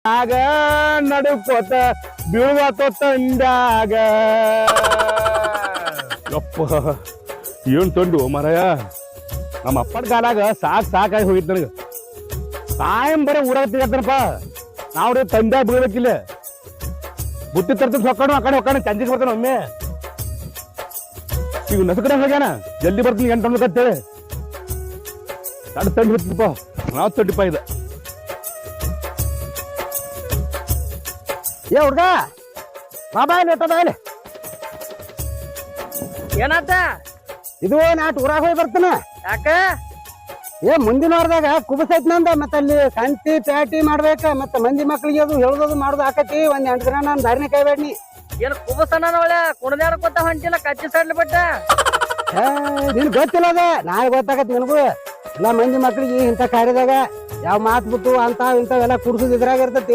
ಆಗ ನಡುಕೋತ ಬೀಳುವತ್ತೋ ತಂದಾಗ ಯಪ್ಪ ಏನ್ ತಂಡು ಮರಯ ನಮ್ಮ ಅಪ್ಪನ ಕಾಲಾಗ ಸಾಕಾಗಿ ಹೋಗಿತ್ತು ನನಗೆ ಕಾಯಂ ಬರೀ ಊರಾಗ ತಿಗತ್ತನಪ್ಪ ನಾವು ತಂದೆ ಬೀಳ್ಬೇಕಿಲ್ಲ ಬುತ್ತಿ ತರ್ತ ಹೊಕ್ಕಾಡು ಆ ಕಡೆ ಹೊಕ್ಕಾಡು ಚಂದಿಗೆ ಬರ್ತಾನೆ ಒಮ್ಮೆ ಈಗ ನಸಕಡೆ ಹೋಗ್ಯಾನ ಜಲ್ದಿ ಬರ್ತೀನಿ 8 ಅಂತೇಳಿ ತಂಡು ಬಿಡ್ತಿಪ್ಪ ನಾವು ತೊಡ್ಡಿಪ್ಪ ಇದು ಏ ಹುಡ್ಗ ಬಾಬಾ ಇಲ್ಲಿ ಏನಾತ ಇದು ನಾಟ್ ಊರಾಗ ಹೋಗಿ ಬರ್ತಾನ ಯಾಕ ಏ ಮುಂದಿನ ವಾರದಾಗ ಕುಬಸೈತ್ ನಂದ ಮತ್ತ ಅಲ್ಲಿ ಕಂತಿ ಪ್ಯಾಟಿ ಮಾಡ್ಬೇಕ ಮತ್ತ ಮಂದಿ ಮಕ್ಳಿಗೆ ಅದು ಹೇಳೋದು ಮಾಡೋದು ಆಕತಿ ಒಂದ್ 8 ದಿನ ನಾನು ದಾರಿನ ಕಾಯ್ಬೇಡ್ನಿ ಏನ್ ಕುಬಸನ ಒಳ್ಳೆ ಕುಣದಾಡ ಕೊತ್ತ ಹೊಂಟಿಲ್ಲ ಕಚ್ಚಿ ಸಡ್ಲಿ ಬಟ್ಟ ನಿನ್ ಗೊತ್ತಿಲ್ಲ ಅದ ನಾಳೆ ಗೊತ್ತಾಗತ್ ನಿನಗೂ ಎಲ್ಲ ಮಂದಿ ಮಕ್ಳಿಗೆ ಇಂಥ ಕಾರ್ಯದಾಗ ಯಾವ ಮಾತು ಬಿಟ್ಟು ಅಂತ ಇಂಥವೆಲ್ಲ ಕುಡ್ಸೋದು ಇದ್ರಾಗ ಇರ್ತೈತಿ